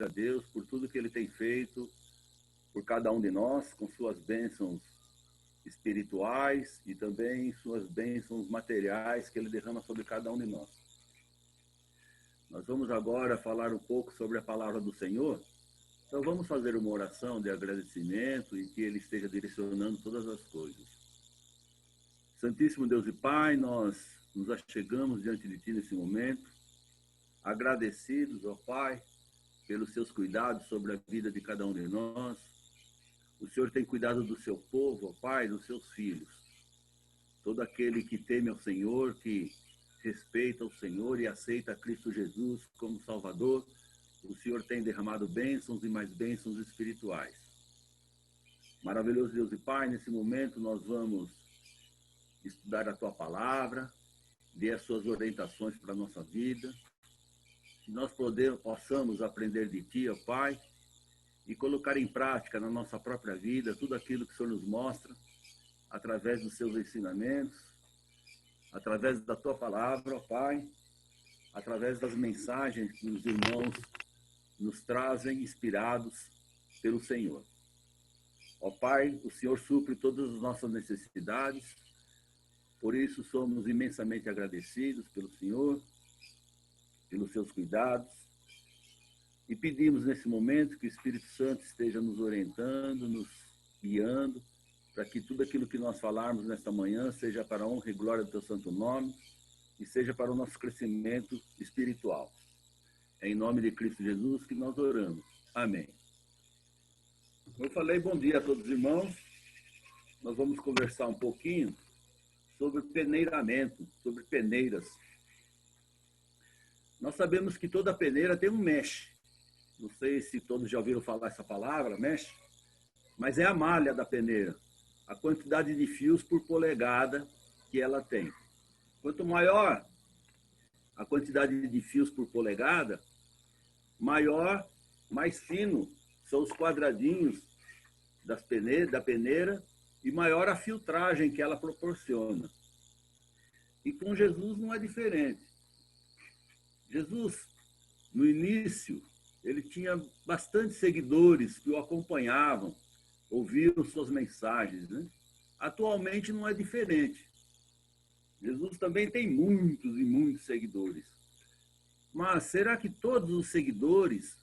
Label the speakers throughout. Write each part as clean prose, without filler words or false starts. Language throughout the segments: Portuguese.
Speaker 1: a Deus por tudo que Ele tem feito por cada um de nós, com suas bênçãos espirituais e também suas bênçãos materiais que Ele derrama sobre cada um de nós. Nós vamos agora falar um pouco sobre a palavra do Senhor. Então vamos fazer uma oração de agradecimento e que Ele esteja direcionando todas as coisas. Santíssimo Deus e Pai, nós nos achegamos diante de Ti nesse momento, agradecidos, ó Pai, pelos Seus cuidados sobre a vida de cada um de nós. O Senhor tem cuidado do Seu povo, ó Pai, dos Seus filhos. Todo aquele que teme ao Senhor, que respeita o Senhor e aceita Cristo Jesus como Salvador, o Senhor tem derramado bênçãos e mais bênçãos espirituais. Maravilhoso Deus e Pai, nesse momento nós vamos estudar a Tua Palavra, ver as Suas orientações para a nossa vida, que nós possamos aprender de Ti, ó Pai, e colocar em prática na nossa própria vida tudo aquilo que o Senhor nos mostra, através dos Seus ensinamentos, através da Tua Palavra, ó Pai, através das mensagens que os irmãos nos trazem inspirados pelo Senhor. Ó Pai, o Senhor supre todas as nossas necessidades, por isso somos imensamente agradecidos pelo Senhor, pelos Seus cuidados, e pedimos nesse momento que o Espírito Santo esteja nos orientando, nos guiando, para que tudo aquilo que nós falarmos nesta manhã seja para a honra e glória do Teu santo nome e seja para o nosso crescimento espiritual. É em nome de Cristo Jesus que nós oramos. Amém. Eu falei bom dia a todos os irmãos. Nós vamos conversar um pouquinho sobre peneiramento, sobre peneiras. Nós sabemos que toda peneira tem um mexe. Não sei se todos já ouviram falar essa palavra, mexe, mas é a malha da peneira, a quantidade de fios por polegada que ela tem. Quanto maior a quantidade de fios por polegada, maior, mais fino são os quadradinhos da peneira e maior a filtragem que ela proporciona. E com Jesus não é diferente. Jesus, no início, ele tinha bastante seguidores que o acompanhavam, ouviam suas mensagens, né? Atualmente não é diferente. Jesus também tem muitos e muitos seguidores. Mas será que todos os seguidores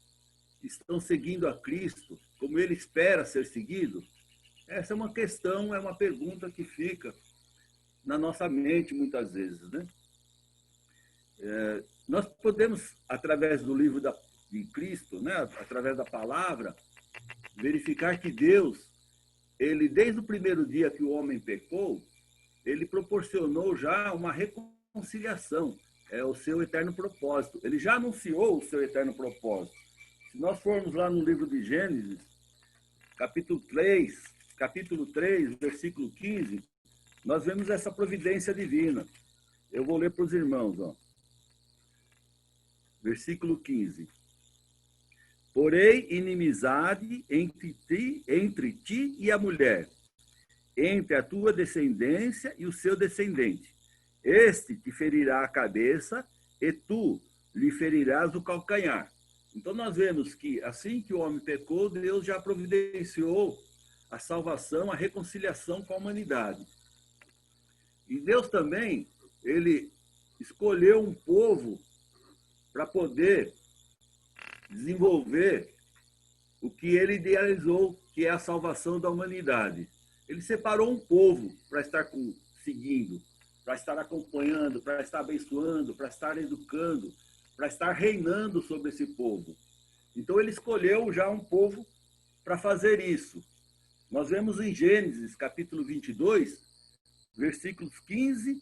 Speaker 1: estão seguindo a Cristo como ele espera ser seguido? Essa é uma questão, é uma pergunta que fica na nossa mente muitas vezes, né? Nós podemos, através do livro de Cristo, né, através da palavra, verificar que Deus, ele desde o primeiro dia que o homem pecou, ele proporcionou já uma reconciliação, é o seu eterno propósito. Ele já anunciou o seu eterno propósito. Se nós formos lá no livro de Gênesis, capítulo 3, versículo 15, nós vemos essa providência divina. Eu vou ler para os irmãos, ó. Versículo 15. Porém, inimizade entre ti e a mulher, entre a tua descendência e o seu descendente. Este te ferirá a cabeça e tu lhe ferirás o calcanhar. Então nós vemos que assim que o homem pecou, Deus já providenciou a salvação, a reconciliação com a humanidade. E Deus também, ele escolheu um povo para poder desenvolver o que ele idealizou, que é a salvação da humanidade. Ele separou um povo para estar seguindo, para estar acompanhando, para estar abençoando, para estar educando, para estar reinando sobre esse povo. Então ele escolheu já um povo para fazer isso. Nós vemos em Gênesis, capítulo 22, versículos 15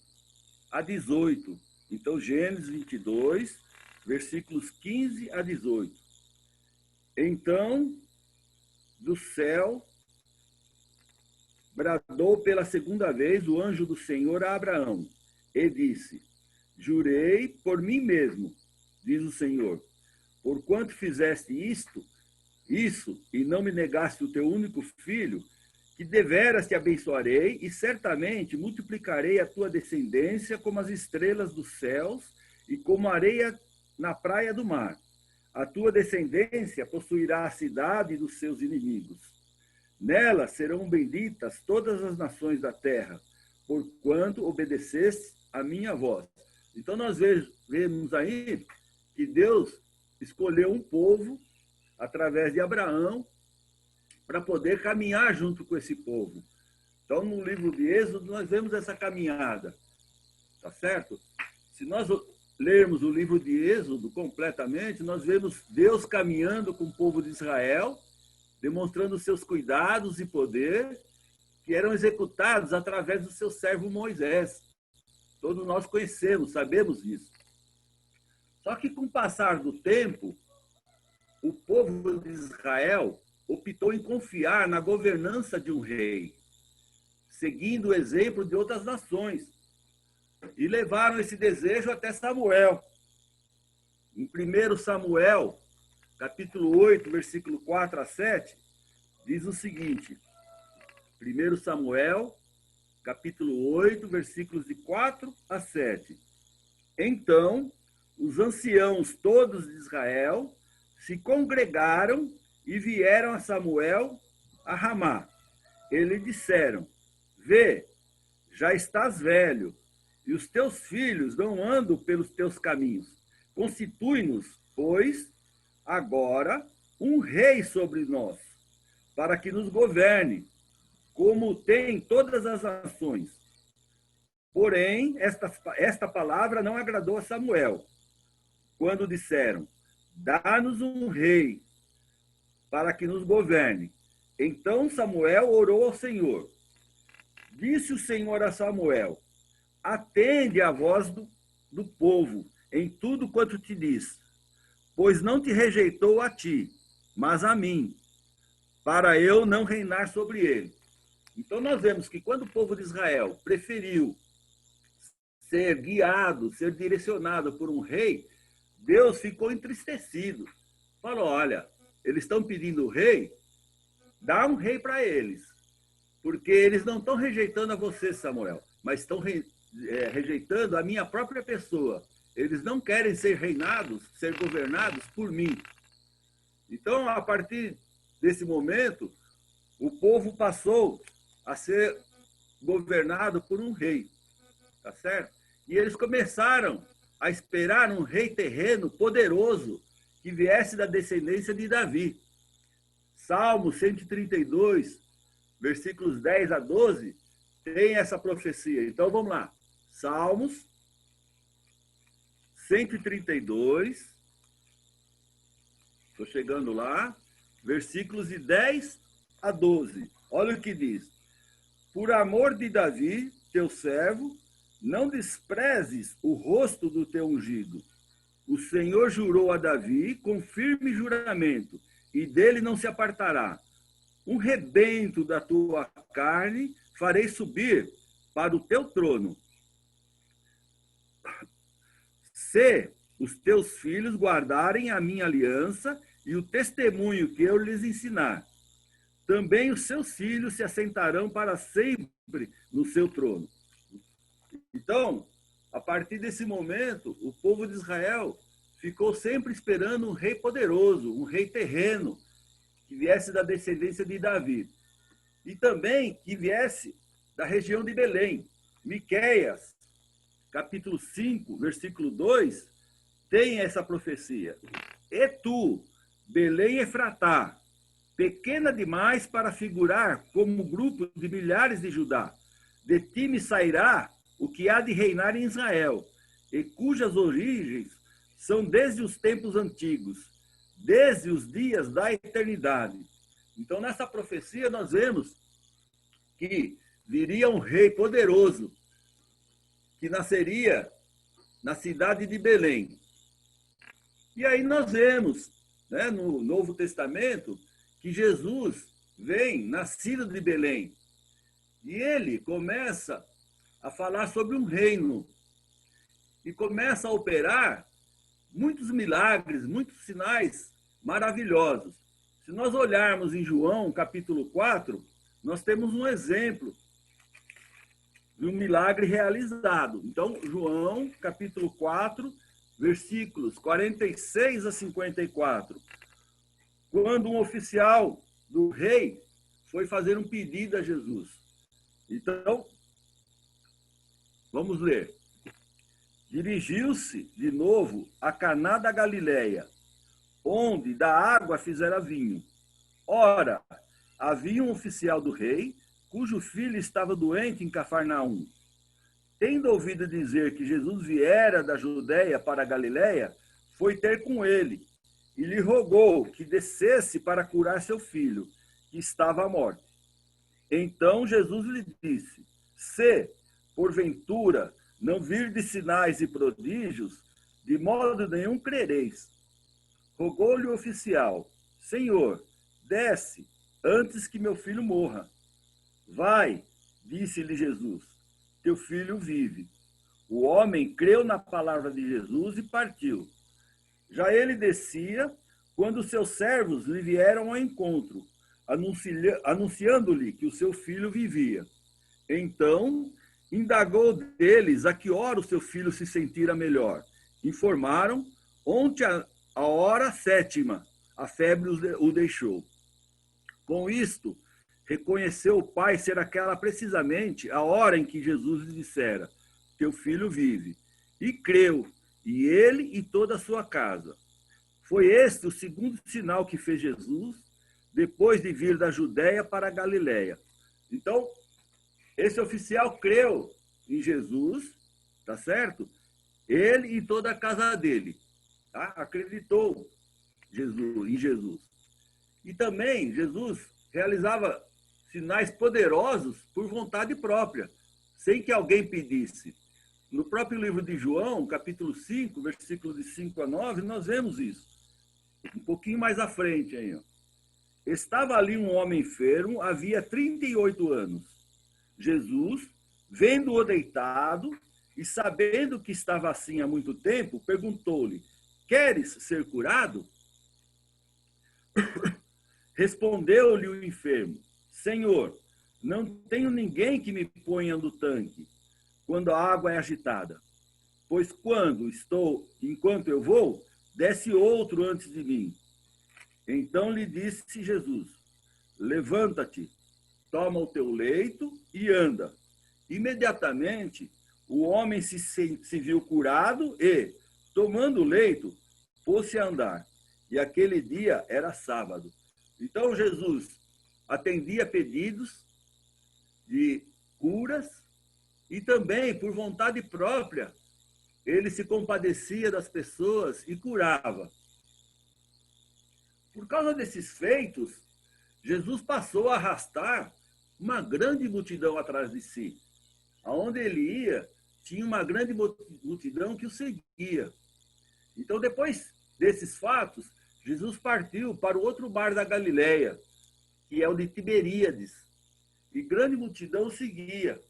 Speaker 1: a 18. Então, Gênesis 22, versículos 15 a 18. Então, do céu, bradou pela segunda vez o anjo do Senhor a Abraão e disse: Jurei por mim mesmo, diz o Senhor, porquanto fizeste isso, e não me negaste o teu único filho, que deveras te abençoarei e certamente multiplicarei a tua descendência como as estrelas dos céus e como a areia na praia do mar. a tua descendência possuirá a cidade dos seus inimigos. Nela serão benditas todas as nações da terra, porquanto obedeceste a minha voz. Então nós vemos aí que Deus escolheu um povo, através de Abraão, para poder caminhar junto com esse povo. Então, no livro de Êxodo, nós vemos essa caminhada, tá certo? Se nós lermos o livro de Êxodo completamente, nós vemos Deus caminhando com o povo de Israel, demonstrando seus cuidados e poder, que eram executados através do seu servo Moisés. Todos nós conhecemos, sabemos disso. Só que, com o passar do tempo, o povo de Israel optou em confiar na governança de um rei, seguindo o exemplo de outras nações, e levaram esse desejo até Samuel. Em 1 Samuel, capítulo 8, versículo 4 a 7, diz o seguinte: 1 Samuel, capítulo 8, versículos de 4 a 7. Então, os anciãos todos de Israel se congregaram e vieram a Samuel a Ramá. Eles disseram: vê, já estás velho, e os teus filhos não andam pelos teus caminhos. Constitui-nos, pois, agora um rei sobre nós, para que nos governe, como tem todas as nações. Porém, esta palavra não agradou a Samuel, quando disseram: dá-nos um rei, para que nos governe. Então Samuel orou ao Senhor. Disse o Senhor a Samuel: atende à voz do povo em tudo quanto te diz, pois não te rejeitou a ti, mas a mim, para eu não reinar sobre ele. Então nós vemos que quando o povo de Israel preferiu ser guiado, ser direcionado por um rei, Deus ficou entristecido. Falou: olha, eles estão pedindo o rei, dá um rei para eles, porque eles não estão rejeitando a você, Samuel, mas estão rejeitando a minha própria pessoa. Eles não querem ser reinados, ser governados por mim. Então, a partir desse momento, o povo passou a ser governado por um rei, tá certo? E eles começaram a esperar um rei terreno poderoso que viesse da descendência de Davi. Salmo 132, versículos 10 a 12, tem essa profecia. Então, vamos lá. Salmos 132, estou chegando lá, versículos de 10 a 12. Olha o que diz: por amor de Davi, teu servo, não desprezes o rosto do teu ungido. O Senhor jurou a Davi com firme juramento, e dele não se apartará. Um rebento da tua carne farei subir para o teu trono. Se os teus filhos guardarem a minha aliança e o testemunho que eu lhes ensinar, também os seus filhos se assentarão para sempre no seu trono. Então, a partir desse momento, o povo de Israel ficou sempre esperando um rei poderoso, um rei terreno, que viesse da descendência de Davi. E também que viesse da região de Belém. Miqueias, capítulo 5, versículo 2, tem essa profecia. E tu, Belém Efratá, pequena demais para figurar como grupo de milhares de Judá, de ti me sairá o que há de reinar em Israel, e cujas origens são desde os tempos antigos, desde os dias da eternidade. Então, nessa profecia, nós vemos que viria um rei poderoso, que nasceria na cidade de Belém. E aí nós vemos, né, no Novo Testamento, que Jesus vem nascido de Belém. E ele começa a falar sobre um reino. E começa a operar muitos milagres, muitos sinais maravilhosos. Se nós olharmos em João, capítulo 4, nós temos um exemplo de um milagre realizado. Então, João, capítulo 4, versículos 46 a 54, quando um oficial do rei foi fazer um pedido a Jesus. Então, vamos ler. Dirigiu-se de novo a Caná da Galileia, onde da água fizera vinho. Ora, havia um oficial do rei, cujo filho estava doente em Cafarnaum. Tendo ouvido dizer que Jesus viera da Judeia para a Galileia, foi ter com ele e lhe rogou que descesse para curar seu filho, que estava à morte. Então Jesus lhe disse: se, porventura, não virdes sinais e prodígios, de modo nenhum crereis. Rogou-lhe o oficial: Senhor, desce, antes que meu filho morra. Vai, disse-lhe Jesus, teu filho vive. O homem creu na palavra de Jesus e partiu. Já ele descia, quando seus servos lhe vieram ao encontro, anunciando-lhe que o seu filho vivia. Então, indagou deles a que hora o seu filho se sentira melhor. Informaram: ontem a hora 7ª, a febre o deixou. Com isto, reconheceu o pai ser aquela precisamente a hora em que Jesus lhe dissera: teu filho vive. E creu, e ele e toda a sua casa. Foi este o segundo sinal que fez Jesus, depois de vir da Judéia para a Galileia. Então, esse oficial creu em Jesus, tá certo? Ele e toda a casa dele, tá? Acreditou em Jesus. E também Jesus realizava sinais poderosos por vontade própria, sem que alguém pedisse. No próprio livro de João, capítulo 5, versículos de 5 a 9, nós vemos isso. Um pouquinho mais à frente aí, ó. Estava ali um homem enfermo, havia 38 anos. Jesus, vendo-o deitado e sabendo que estava assim há muito tempo, perguntou-lhe: queres ser curado? Respondeu-lhe o enfermo: Senhor, não tenho ninguém que me ponha no tanque quando a água é agitada, pois enquanto eu vou, desce outro antes de mim. Então lhe disse Jesus: levanta-te, toma o teu leito e anda. Imediatamente o homem se viu curado e, tomando o leito, pôs-se a andar. E aquele dia era sábado. Então Jesus atendia pedidos de curas e também, por vontade própria, ele se compadecia das pessoas e curava. Por causa desses feitos, Jesus passou a arrastar uma grande multidão atrás de si. Aonde ele ia, tinha uma grande multidão que o seguia. Então, depois desses fatos, Jesus partiu para o outro mar da Galileia, que é o de Tiberíades. E grande multidão o seguia,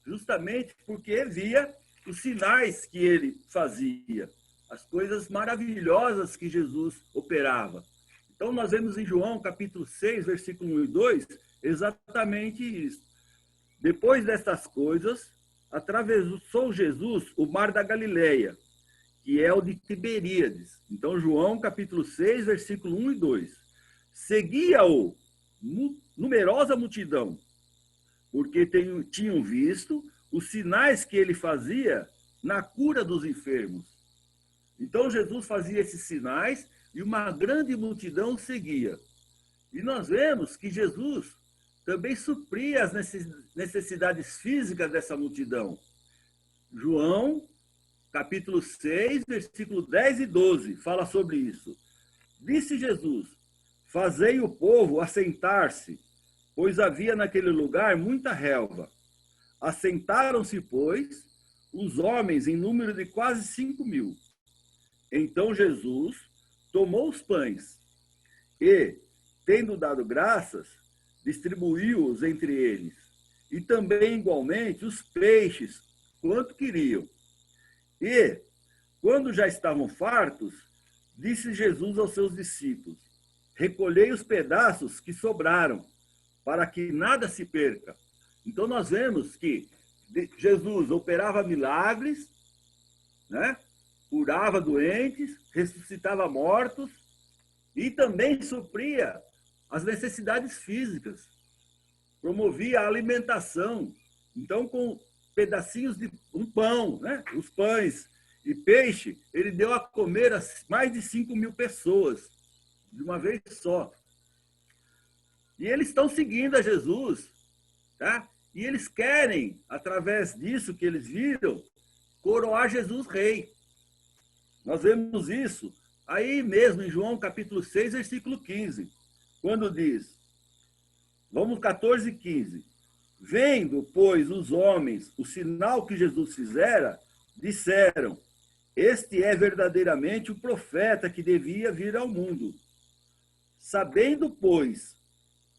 Speaker 1: justamente porque via os sinais que ele fazia, as coisas maravilhosas que Jesus operava. Então, nós vemos em João, capítulo 6, versículo 1 e 2, exatamente isso. Depois destas coisas, atravessou Jesus o mar da Galileia, que é o de Tiberíades. Então, João, capítulo 6, versículo 1 e 2. Seguia-o numerosa multidão, porque tinham visto os sinais que ele fazia na cura dos enfermos. Então, Jesus fazia esses sinais e uma grande multidão seguia. E nós vemos que Jesus também supria as necessidades físicas dessa multidão. João, capítulo 6, versículo 10 e 12, fala sobre isso. Disse Jesus: fazei o povo assentar-se, pois havia naquele lugar muita relva. Assentaram-se, pois, os homens em número de quase 5.000. Então Jesus tomou os pães e, tendo dado graças, distribuiu-os entre eles, e também igualmente os peixes, quanto queriam. E, quando já estavam fartos, disse Jesus aos seus discípulos: recolhei os pedaços que sobraram, para que nada se perca. Então nós vemos que Jesus operava milagres, né? curava doentes, ressuscitava mortos e também supria as necessidades físicas, promovia a alimentação. Então, com pedacinhos de um pão, né? Os pães e peixe, ele deu a comer a mais de 5.000 pessoas, de uma vez só. E eles estão seguindo a Jesus, tá? E eles querem, através disso que eles viram, coroar Jesus rei. Nós vemos isso aí mesmo em João capítulo 6, versículo 15, quando diz, vamos 14, 15. Vendo, pois, os homens o sinal que Jesus fizera, disseram, este é verdadeiramente o profeta que devia vir ao mundo. Sabendo, pois,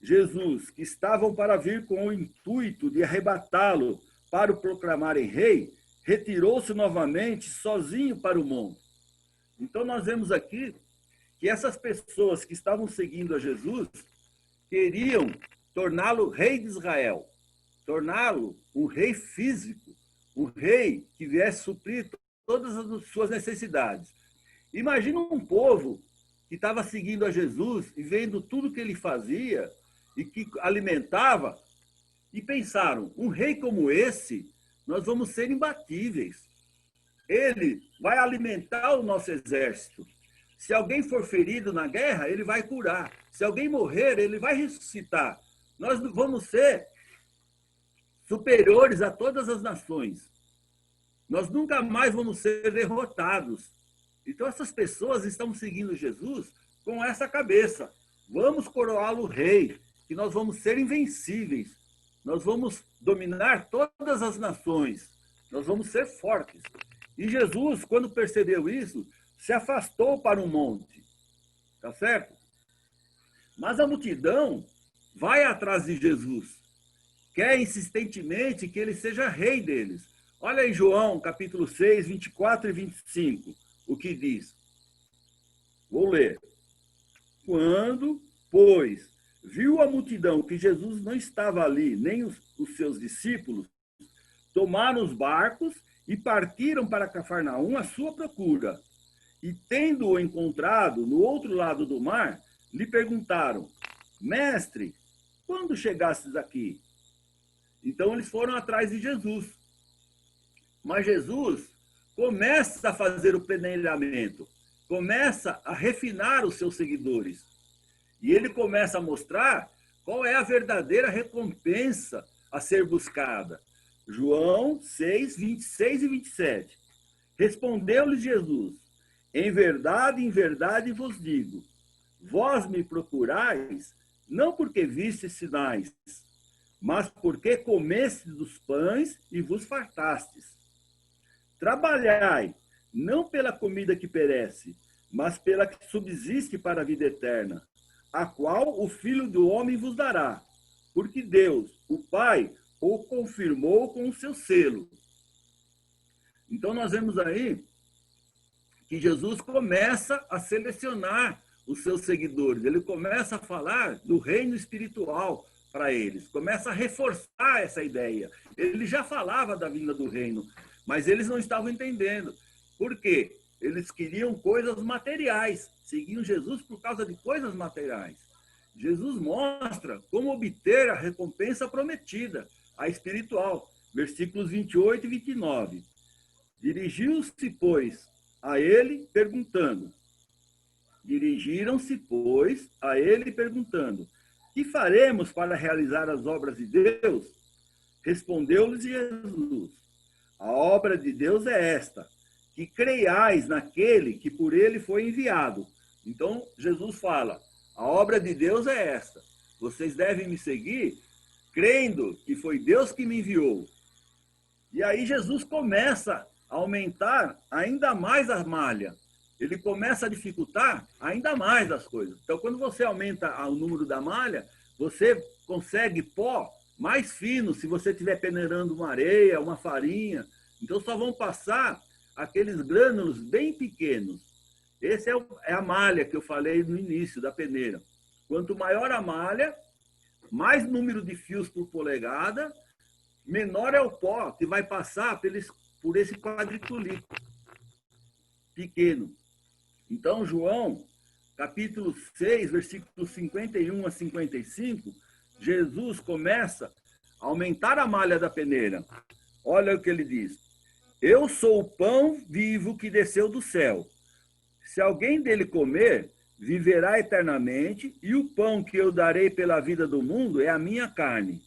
Speaker 1: Jesus, que estavam para vir com o intuito de arrebatá-lo para o proclamarem rei, retirou-se novamente sozinho para o monte. Então, nós vemos aqui que essas pessoas que estavam seguindo a Jesus queriam torná-lo rei de Israel, torná-lo um rei físico, um rei que viesse suprir todas as suas necessidades. Imagina um povo que estava seguindo a Jesus e vendo tudo que ele fazia e que alimentava, e pensaram, um rei como esse, nós vamos ser imbatíveis. Ele vai alimentar o nosso exército. Se alguém for ferido na guerra, ele vai curar. Se alguém morrer, ele vai ressuscitar. Nós vamos ser superiores a todas as nações. Nós nunca mais vamos ser derrotados. Então, essas pessoas estão seguindo Jesus com essa cabeça. Vamos coroá-lo rei, que nós vamos ser invencíveis. Nós vamos dominar todas as nações. Nós vamos ser fortes. E Jesus, quando percebeu isso, se afastou para um monte. Tá certo? Mas a multidão vai atrás de Jesus. Quer insistentemente que ele seja rei deles. Olha aí João, capítulo 6, 24 e 25, o que diz. Vou ler. Quando, pois, viu a multidão que Jesus não estava ali, nem os seus discípulos, tomaram os barcos e partiram para Cafarnaum à sua procura. E, tendo-o encontrado no outro lado do mar, lhe perguntaram, mestre, quando chegastes aqui? Então, eles foram atrás de Jesus. Mas Jesus começa a fazer o peneiramento, começa a refinar os seus seguidores. E ele começa a mostrar qual é a verdadeira recompensa a ser buscada. João 6, 26 e 27. Respondeu-lhe Jesus, em verdade vos digo, vós me procurais, não porque vistes sinais, mas porque comestes dos pães e vos fartastes. Trabalhai, não pela comida que perece, mas pela que subsiste para a vida eterna, a qual o Filho do Homem vos dará, porque Deus, o Pai, o confirmou com o seu selo. Então, nós vemos aí que Jesus começa a selecionar os seus seguidores, ele começa a falar do reino espiritual para eles, começa a reforçar essa ideia. Ele já falava da vinda do reino, mas eles não estavam entendendo. Por quê? Eles queriam coisas materiais, seguiam Jesus por causa de coisas materiais. Jesus mostra como obter a recompensa prometida, a espiritual. Versículos 28 e 29. Dirigiram-se, pois, a ele perguntando. Dirigiram-se, pois, a ele perguntando, que faremos para realizar as obras de Deus? Respondeu-lhes Jesus, a obra de Deus é esta, que creiais naquele que por ele foi enviado. Então, Jesus fala, a obra de Deus é esta. Vocês devem me seguir crendo que foi Deus que me enviou. E aí Jesus começa a aumentar ainda mais a malha. Ele começa a dificultar ainda mais as coisas. Então, quando você aumenta o número da malha, você consegue pó mais fino se você estiver peneirando uma areia, uma farinha. Então, só vão passar aqueles grânulos bem pequenos. Essa é a malha que eu falei no início da peneira. Quanto maior a malha, mais número de fios por polegada, menor é o pó que vai passar por esse quadriculito. pequeno. Então, João, capítulo 6, versículos 51 a 55, Jesus começa a aumentar a malha da peneira. Olha o que ele diz. Eu sou o pão vivo que desceu do céu. Se alguém dele comer, viverá eternamente, e o pão que eu darei pela vida do mundo é a minha carne.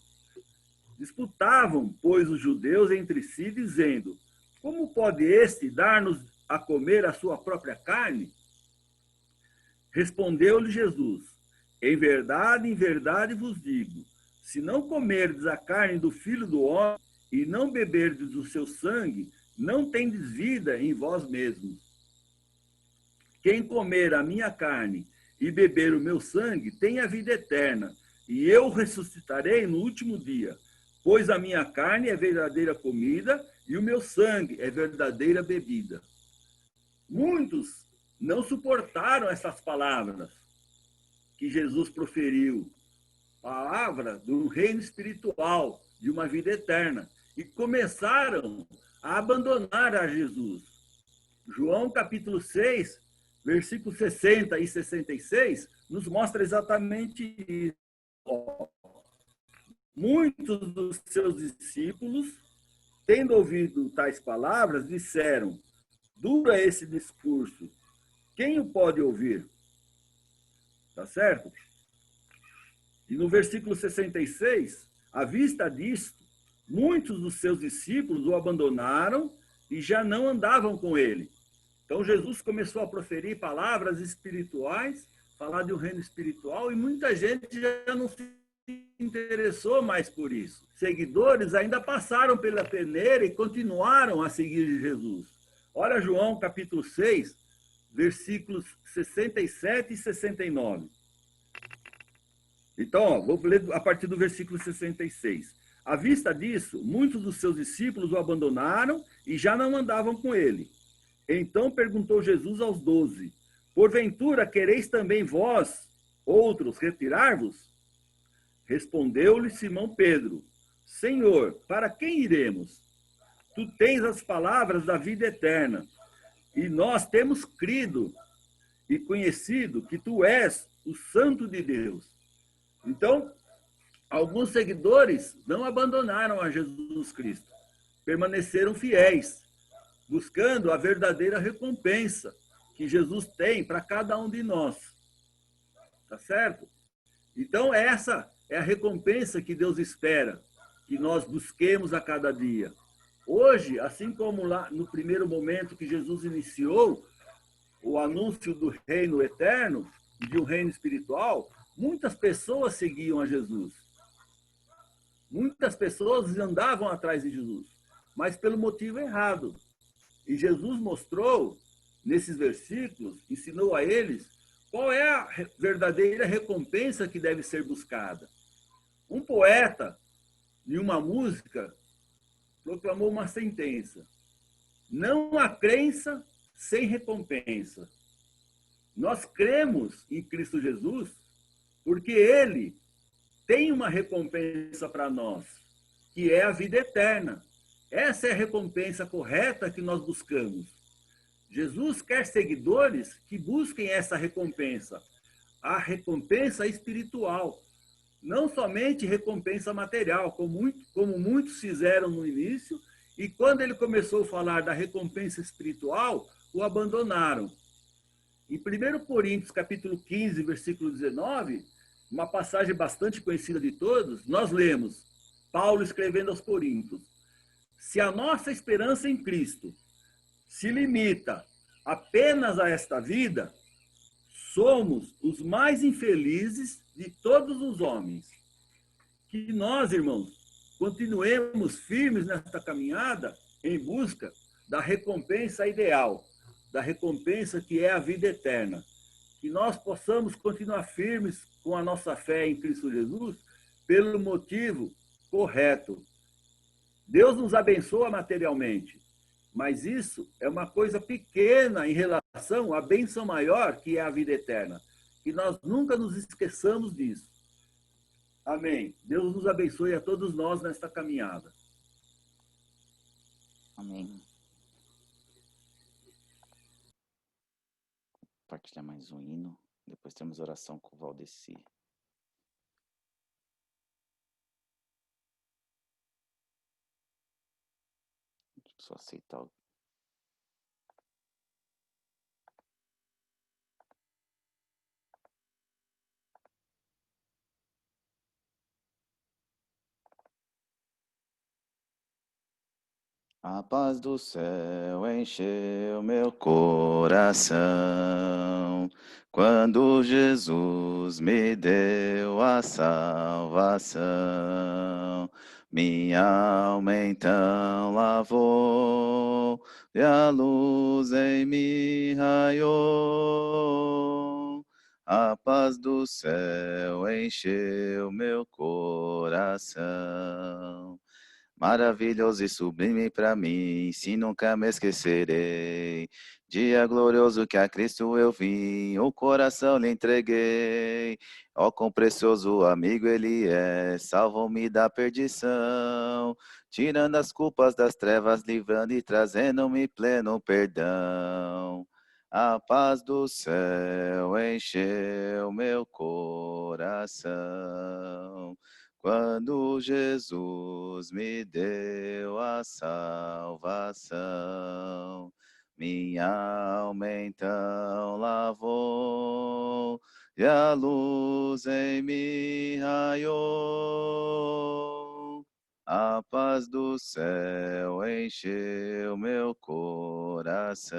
Speaker 1: Disputavam, pois, os judeus entre si, dizendo, como pode este dar-nos a comer a sua própria carne? Respondeu-lhe Jesus, em verdade vos digo, se não comerdes a carne do Filho do Homem e não beberdes do seu sangue, não tendes vida em vós mesmos. Quem comer a minha carne e beber o meu sangue tem a vida eterna, e eu ressuscitarei no último dia, pois a minha carne é verdadeira comida e o meu sangue é verdadeira bebida. Muitos não suportaram essas palavras que Jesus proferiu, palavra do reino espiritual, de uma vida eterna, e começaram a abandonar a Jesus. João capítulo 6, versículos 60 e 66, nos mostra exatamente isso. Muitos dos seus discípulos, tendo ouvido tais palavras, disseram, duro é esse discurso, quem o pode ouvir? Tá certo? E no versículo 66, à vista disto, muitos dos seus discípulos o abandonaram e já não andavam com ele. Então Jesus começou a proferir palavras espirituais, falar de um reino espiritual, e muita gente já não se interessou mais por isso. Seguidores ainda passaram pela peneira e continuaram a seguir Jesus. Olha João capítulo 6, versículos 67 e 69. Então, vou ler a partir do versículo 66. À vista disso, muitos dos seus discípulos o abandonaram e já não andavam com ele. Então perguntou Jesus aos 12, porventura quereis também vós, outros, retirar-vos? Respondeu-lhe Simão Pedro, Senhor, para quem iremos? Tu tens as palavras da vida eterna, e nós temos crido e conhecido que tu és o Santo de Deus. Então, alguns seguidores não abandonaram a Jesus Cristo, permaneceram fiéis, buscando a verdadeira recompensa que Jesus tem para cada um de nós. Tá certo? Então, essa é a recompensa que Deus espera, que nós busquemos a cada dia. Hoje, assim como lá no primeiro momento que Jesus iniciou o anúncio do reino eterno, de um reino espiritual, muitas pessoas seguiam a Jesus. Muitas pessoas andavam atrás de Jesus, mas pelo motivo errado. E Jesus mostrou, nesses versículos, ensinou a eles qual é a verdadeira recompensa que deve ser buscada. Um poeta, em uma música, proclamou uma sentença: não há crença sem recompensa. Nós cremos em Cristo Jesus porque Ele tem uma recompensa para nós, que é a vida eterna. Essa é a recompensa correta que nós buscamos. Jesus quer seguidores que busquem essa recompensa, a recompensa espiritual, não somente recompensa material, como muitos fizeram no início, e quando ele começou a falar da recompensa espiritual, o abandonaram. Em 1 Coríntios, capítulo 15, versículo 19, uma passagem bastante conhecida de todos, nós lemos Paulo escrevendo aos Coríntios: se a nossa esperança em Cristo se limita apenas a esta vida, somos os mais infelizes de todos os homens. Que nós, irmãos, continuemos firmes nesta caminhada em busca da recompensa ideal, da recompensa que é a vida eterna. Que nós possamos continuar firmes com a nossa fé em Cristo Jesus pelo motivo correto. Deus nos abençoa materialmente, mas isso é uma coisa pequena em relação à bênção maior que é a vida eterna. Que nós nunca nos esqueçamos disso. Amém. Deus nos abençoe a todos nós nesta caminhada.
Speaker 2: Amém. Partilhar mais um hino. Depois temos oração com o Valdeci. Só aceitar o... A paz do céu encheu meu coração, quando Jesus me deu a salvação. Minha alma então lavou, e a luz em mim raiou. A paz do céu encheu meu coração. Maravilhoso e sublime para mim, se nunca me esquecerei. Dia glorioso que a Cristo eu vim, o coração lhe entreguei. Ó, quão precioso amigo ele é, salvou-me da perdição, tirando as culpas das trevas, livrando e trazendo-me pleno perdão. A paz do céu encheu meu coração, quando Jesus me deu a salvação. Minha alma então lavou, e a luz em mim raiou. A paz do céu encheu meu coração.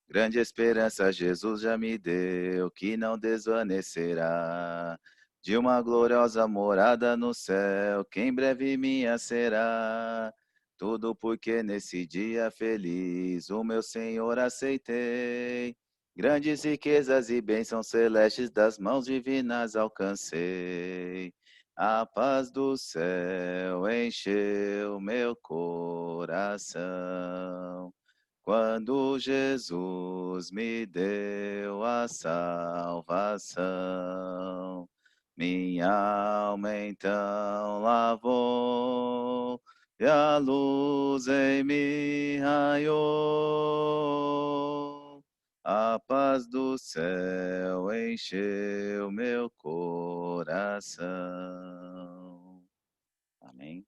Speaker 2: Grande esperança Jesus já me deu, que não desvanecerá. De uma gloriosa morada no céu, que em breve minha será. Tudo porque nesse dia feliz o meu Senhor aceitei. Grandes riquezas e bênçãos celestes das mãos divinas alcancei. A paz do céu encheu meu coração, quando Jesus me deu a salvação. Minha alma então lavou, e a luz em mim raiou. A paz do céu encheu meu coração. Amém.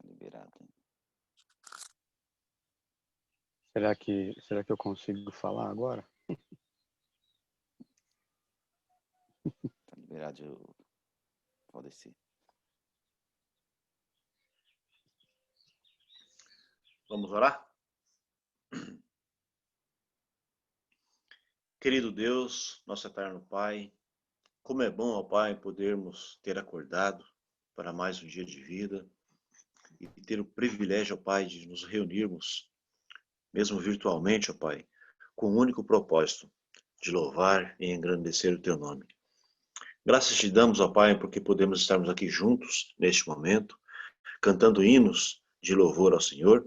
Speaker 2: Liberado.
Speaker 3: Será que eu consigo falar agora?
Speaker 2: Tá liberado, Valdeci.
Speaker 4: Vamos orar? Querido Deus, nosso eterno Pai, como é bom, ó Pai, podermos ter acordado para mais um dia de vida e ter o privilégio, ó Pai, de nos reunirmos, mesmo virtualmente, ó Pai, com o único propósito de louvar e engrandecer o Teu nome. Graças te damos, ó Pai, porque podemos estarmos aqui juntos neste momento, cantando hinos de louvor ao Senhor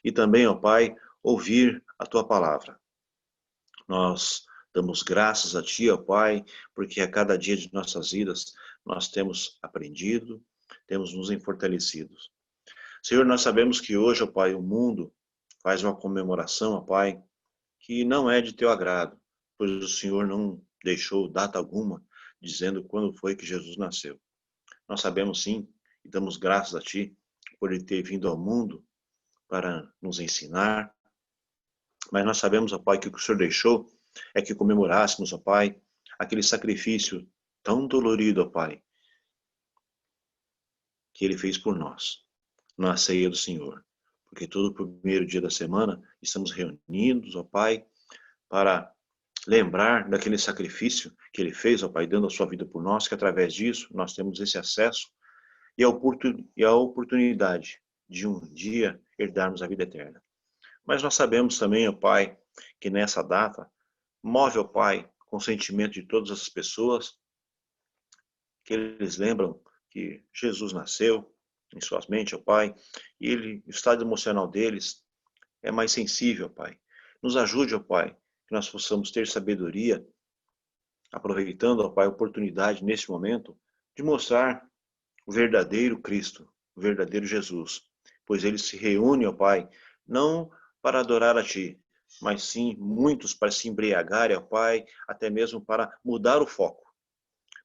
Speaker 4: e também, ó Pai, ouvir a Tua palavra. Nós damos graças a Ti, ó Pai, porque a cada dia de nossas vidas nós temos aprendido, temos nos fortalecido. Senhor, nós sabemos que hoje, ó Pai, o mundo faz uma comemoração, ó Pai, que não é de Teu agrado, pois o Senhor não deixou data alguma dizendo quando foi que Jesus nasceu. Nós sabemos sim e damos graças a Ti por Ele ter vindo ao mundo para nos ensinar, mas nós sabemos, ó Pai, que o que o Senhor deixou é que comemorássemos, ó Pai, aquele sacrifício tão dolorido, ó Pai, que Ele fez por nós, na ceia do Senhor. Porque todo primeiro dia da semana estamos reunidos, ó Pai, para lembrar daquele sacrifício que Ele fez, ó Pai, dando a sua vida por nós, que através disso nós temos esse acesso e a oportunidade de um dia herdarmos a vida eterna. Mas nós sabemos também, ó Pai, que nessa data move, ó Pai, com o sentimento de todas as pessoas, que eles lembram que Jesus nasceu em suas mentes, ó Pai, e o estado emocional deles é mais sensível, ó Pai. Nos ajude, ó Pai, que nós possamos ter sabedoria, aproveitando, ó Pai, a oportunidade neste momento de mostrar o verdadeiro Cristo, o o verdadeiro Jesus, pois eles se reúnem, ó Pai, não para adorar a Ti, mas sim muitos para se embriagarem, ó Pai, até mesmo para mudar o foco.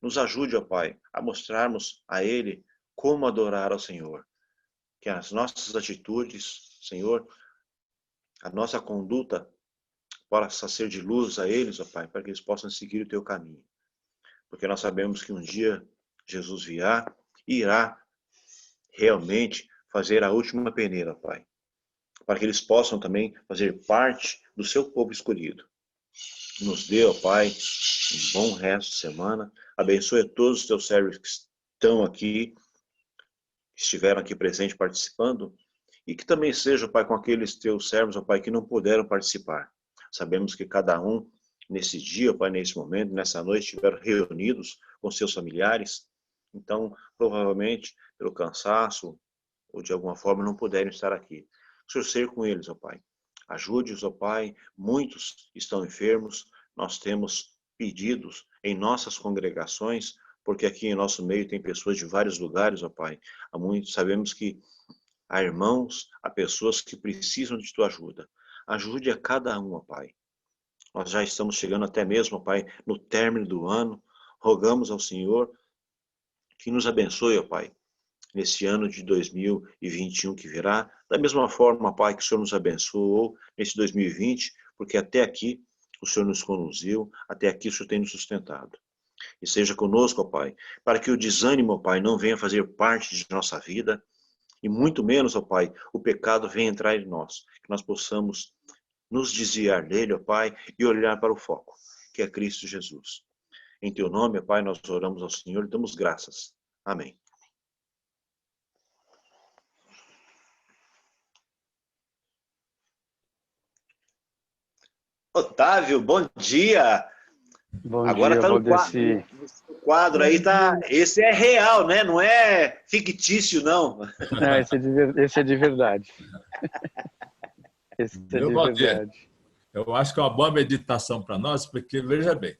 Speaker 4: Nos ajude, ó Pai, a mostrarmos a Ele como adorar ao Senhor. Que as nossas atitudes, Senhor, a nossa conduta possa ser de luz a eles, ó Pai, para que eles possam seguir o Teu caminho. Porque nós sabemos que um dia Jesus irá realmente fazer a última peneira, Pai. Para que eles possam também fazer parte do Seu povo escolhido. Nos dê, ó Pai, um bom resto de semana. Abençoe a todos os Teus servos que estão aqui, que estiveram aqui presentes participando, e que também seja, Pai, com aqueles Teus servos, ó Pai, que não puderam participar. Sabemos que cada um, nesse dia, Pai, nesse momento, nessa noite, estiveram reunidos com seus familiares, então, provavelmente, pelo cansaço, ou de alguma forma, não puderam estar aqui. Que o Senhor seja com eles, ó Pai. Ajude-os, ó Pai. Muitos estão enfermos. Nós temos pedidos em nossas congregações, porque aqui em nosso meio tem pessoas de vários lugares, ó Pai. Sabemos que há irmãos, há pessoas que precisam de Tua ajuda. Ajude a cada um, ó Pai. Nós já estamos chegando até mesmo, ó Pai, no término do ano. Rogamos ao Senhor que nos abençoe, ó Pai, nesse ano de 2021 que virá. Da mesma forma, Pai, que o Senhor nos abençoou nesse 2020, porque até aqui o Senhor nos conduziu, até aqui o Senhor tem nos sustentado. E seja conosco, ó Pai, para que o desânimo, ó Pai, não venha fazer parte de nossa vida, e muito menos, ó Pai, o pecado venha entrar em nós, que nós possamos nos desviar dele, ó Pai, e olhar para o foco, que é Cristo Jesus. Em Teu nome, ó Pai, nós oramos ao Senhor e damos graças. Amém. Otávio, bom dia!
Speaker 3: Bom
Speaker 4: Agora
Speaker 3: dia,
Speaker 4: está no
Speaker 3: Valdeci.
Speaker 4: quadro aí, tá. Esse é real, né? Não é fictício, não.
Speaker 3: Não, esse é de verdade. Esse é
Speaker 5: Meu
Speaker 3: de
Speaker 5: Valdir,
Speaker 3: verdade.
Speaker 5: eu acho que é uma boa meditação para nós, porque, veja bem,